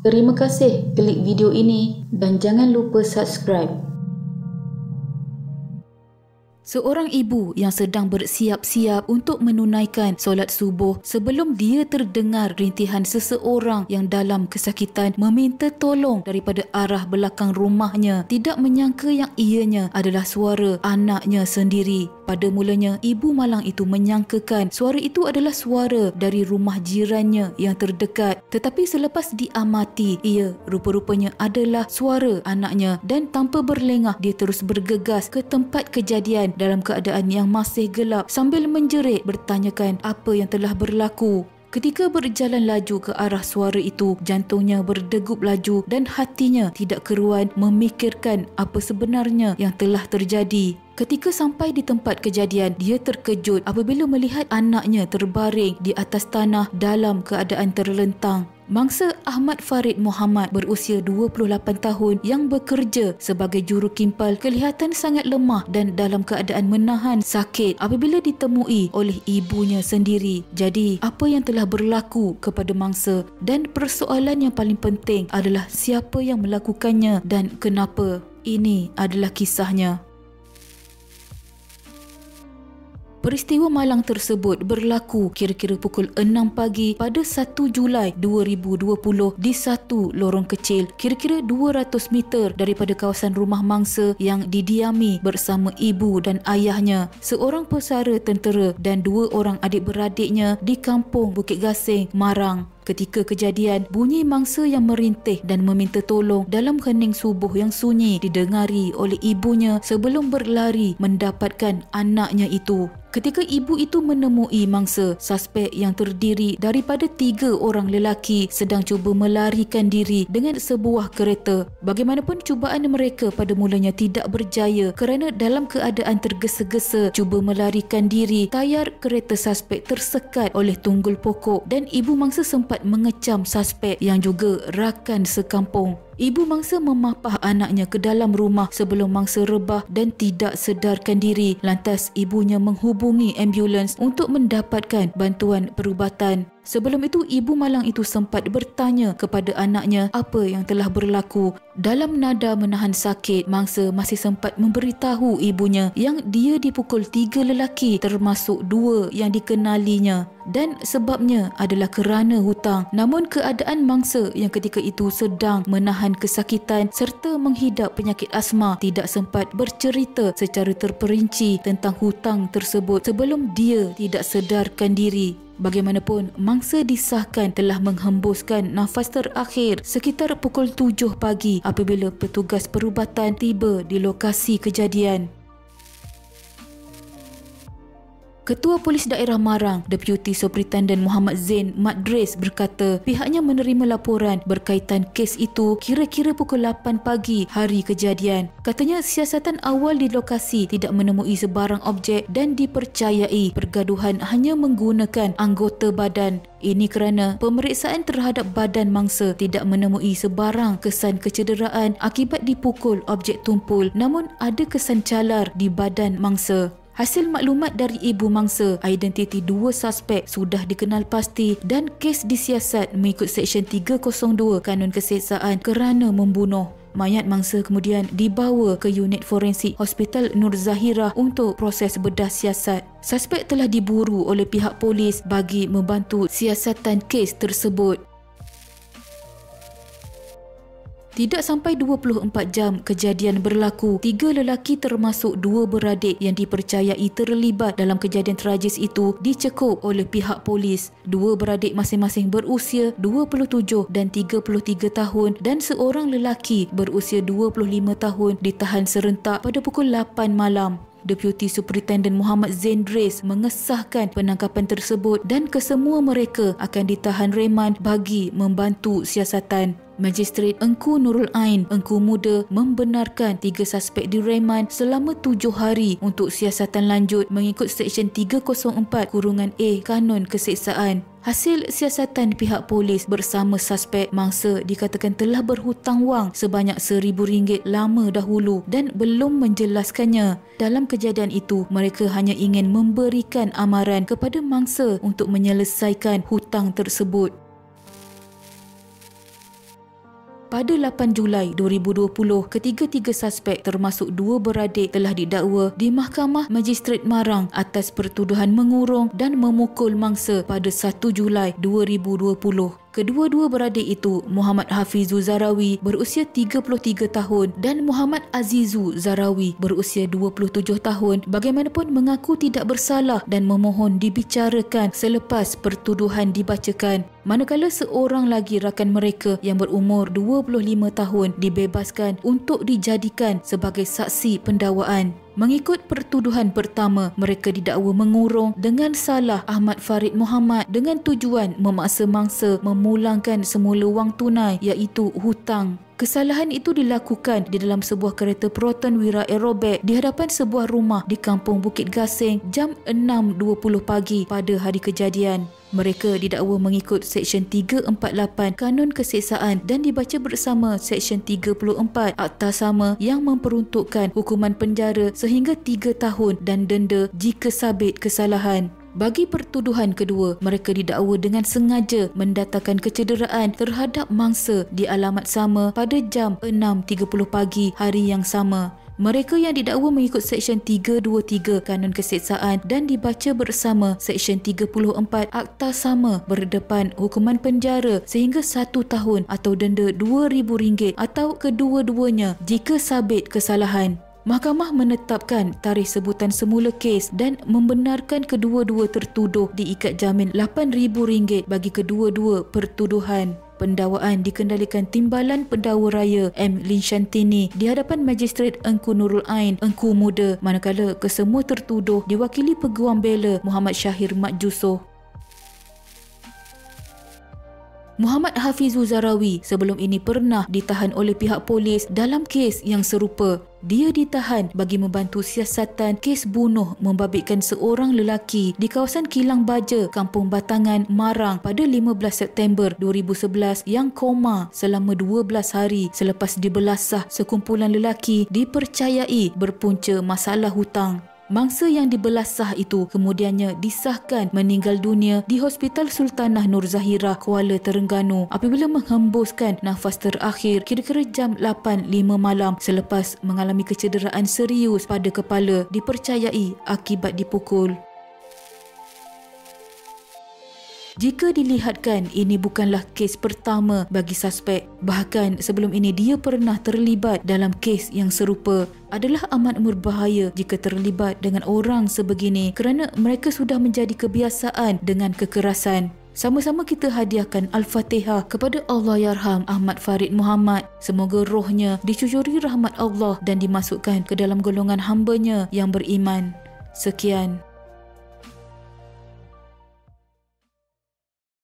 Terima kasih klik video ini dan jangan lupa subscribe. Seorang ibu yang sedang bersiap-siap untuk menunaikan solat subuh sebelum dia terdengar rintihan seseorang yang dalam kesakitan meminta tolong daripada arah belakang rumahnya, tidak menyangka yang ianya adalah suara anaknya sendiri. Pada mulanya, ibu malang itu menyangkakan suara itu adalah suara dari rumah jirannya yang terdekat. Tetapi selepas diamati, ia rupa-rupanya adalah suara anaknya dan tanpa berlengah dia terus bergegas ke tempat kejadian dalam keadaan yang masih gelap sambil menjerit bertanyakan apa yang telah berlaku. Ketika berjalan laju ke arah suara itu, jantungnya berdegup laju dan hatinya tidak keruan memikirkan apa sebenarnya yang telah terjadi. Ketika sampai di tempat kejadian, dia terkejut apabila melihat anaknya terbaring di atas tanah dalam keadaan terlentang. Mangsa Ahmad Farid Muhammad berusia 28 tahun yang bekerja sebagai juru kimpal kelihatan sangat lemah dan dalam keadaan menahan sakit apabila ditemui oleh ibunya sendiri. Jadi, apa yang telah berlaku kepada mangsa dan persoalan yang paling penting adalah siapa yang melakukannya dan kenapa? Ini adalah kisahnya. Peristiwa malang tersebut berlaku kira-kira pukul 6 pagi pada 1 Julai 2020 di satu lorong kecil kira-kira 200 meter daripada kawasan rumah mangsa yang didiami bersama ibu dan ayahnya, seorang pesara tentera dan 2 orang adik-beradiknya di kampung Bukit Gasing, Marang. Ketika kejadian, bunyi mangsa yang merintih dan meminta tolong dalam hening subuh yang sunyi didengari oleh ibunya sebelum berlari mendapatkan anaknya itu. Ketika ibu itu menemui mangsa, suspek yang terdiri daripada 3 orang lelaki sedang cuba melarikan diri dengan sebuah kereta. Bagaimanapun cubaan mereka pada mulanya tidak berjaya kerana dalam keadaan tergesa-gesa cuba melarikan diri, tayar kereta suspek tersekat oleh tunggul pokok dan ibu mangsa sempat mengecam suspek yang juga rakan sekampung. Ibu mangsa memapah anaknya ke dalam rumah sebelum mangsa rebah dan tidak sedarkan diri. Lantas ibunya menghubungi ambulans untuk mendapatkan bantuan perubatan. Sebelum itu, ibu malang itu sempat bertanya kepada anaknya apa yang telah berlaku. Dalam nada menahan sakit, mangsa masih sempat memberitahu ibunya yang dia dipukul 3 lelaki termasuk 2 yang dikenalinya dan sebabnya adalah kerana hutang. Namun keadaan mangsa yang ketika itu sedang menahan kesakitan serta menghidap penyakit asma tidak sempat bercerita secara terperinci tentang hutang tersebut sebelum dia tidak sedarkan diri. Bagaimanapun, mangsa disahkan telah menghembuskan nafas terakhir sekitar pukul 7 pagi apabila petugas perubatan tiba di lokasi kejadian. Ketua Polis Daerah Marang, Deputi Superintendent Muhammad Zain Madris berkata pihaknya menerima laporan berkaitan kes itu kira-kira pukul 8 pagi hari kejadian. Katanya siasatan awal di lokasi tidak menemui sebarang objek dan dipercayai pergaduhan hanya menggunakan anggota badan. Ini kerana pemeriksaan terhadap badan mangsa tidak menemui sebarang kesan kecederaan akibat dipukul objek tumpul, namun ada kesan calar di badan mangsa. Hasil maklumat dari ibu mangsa, identiti 2 suspek sudah dikenal pasti dan kes disiasat mengikut Seksyen 302 Kanun Keseksaan kerana membunuh. Mayat mangsa kemudian dibawa ke unit forensik Hospital Nur Zahirah untuk proses bedah siasat. Suspek telah diburu oleh pihak polis bagi membantu siasatan kes tersebut. Tidak sampai 24 jam kejadian berlaku, 3 lelaki termasuk 2 beradik yang dipercayai terlibat dalam kejadian tragis itu dicekup oleh pihak polis. 2 beradik masing-masing berusia 27 dan 33 tahun dan seorang lelaki berusia 25 tahun ditahan serentak pada pukul 8 malam. Deputi Superintendent Muhammad Zain Madris mengesahkan penangkapan tersebut dan kesemua mereka akan ditahan reman bagi membantu siasatan. Magistrate Engku Nurul Ain, Engku Muda membenarkan 3 suspek direman selama 7 hari untuk siasatan lanjut mengikut Seksyen 304(a) Kanun Keseksaan. Hasil siasatan pihak polis bersama suspek mangsa dikatakan telah berhutang wang sebanyak RM1,000 lama dahulu dan belum menjelaskannya. Dalam kejadian itu, mereka hanya ingin memberikan amaran kepada mangsa untuk menyelesaikan hutang tersebut. Pada 8 Julai 2020, ketiga-tiga suspek termasuk 2 beradik telah didakwa di Mahkamah Magistrate Marang atas pertuduhan mengurung dan memukul mangsa pada 1 Julai 2020. Kedua-dua beradik itu, Muhammad Hafizul Zahrawi berusia 33 tahun dan Muhammad Azizu Zahrawi berusia 27 tahun, bagaimanapun mengaku tidak bersalah dan memohon dibicarakan selepas pertuduhan dibacakan. Manakala seorang lagi rakan mereka yang berumur 25 tahun dibebaskan untuk dijadikan sebagai saksi pendakwaan. Mengikut pertuduhan pertama, mereka didakwa mengurung dengan salah Ahmad Farid Muhammad dengan tujuan memaksa mangsa memulangkan semula wang tunai iaitu hutang. Kesalahan itu dilakukan di dalam sebuah kereta Proton Wira Aerobik di hadapan sebuah rumah di Kampung Bukit Gasing jam 6.20 pagi pada hari kejadian. Mereka didakwa mengikut Seksyen 348 Kanun Keseksaan dan dibaca bersama Seksyen 34 Akta Sama yang memperuntukkan hukuman penjara sehingga 3 tahun dan denda jika sabit kesalahan. Bagi pertuduhan kedua, mereka didakwa dengan sengaja mendatangkan kecederaan terhadap mangsa di alamat sama pada jam 6.30 pagi hari yang sama. Mereka yang didakwa mengikut Seksyen 323 Kanun Keseksaan dan dibaca bersama Seksyen 34 Akta Sama berdepan hukuman penjara sehingga 1 tahun atau denda RM2,000 atau kedua-duanya jika sabit kesalahan. Mahkamah menetapkan tarikh sebutan semula kes dan membenarkan kedua-dua tertuduh diikat jamin RM8,000 bagi kedua-dua pertuduhan. Pendakwaan dikendalikan Timbalan Pendakwa Raya M. Lin Shantini di hadapan Magistrate Engku Nurul Ain Engku Muda, manakala kesemua tertuduh diwakili Peguam Bela Muhammad Syahir Mat Jusoh. Muhammad Hafizul Zahrawi sebelum ini pernah ditahan oleh pihak polis dalam kes yang serupa. Dia ditahan bagi membantu siasatan kes bunuh membabitkan seorang lelaki di kawasan Kilang Baja, Kampung Batangan, Marang pada 15 September 2011 yang koma selama 12 hari selepas dibelasah sekumpulan lelaki dipercayai berpunca masalah hutang. Mangsa yang dibelasah itu kemudiannya disahkan meninggal dunia di Hospital Sultanah Nur Zahirah, Kuala Terengganu apabila menghembuskan nafas terakhir kira-kira jam 8.05 malam selepas mengalami kecederaan serius pada kepala dipercayai akibat dipukul. Jika dilihatkan, ini bukanlah kes pertama bagi suspek. Bahkan sebelum ini dia pernah terlibat dalam kes yang serupa. Adalah amat berbahaya jika terlibat dengan orang sebegini kerana mereka sudah menjadi kebiasaan dengan kekerasan. Sama-sama kita hadiahkan Al-Fatihah kepada Allahyarham Ahmad Farid Muhammad. Semoga rohnya dicucuri rahmat Allah dan dimasukkan ke dalam golongan hamba-Nya yang beriman. Sekian.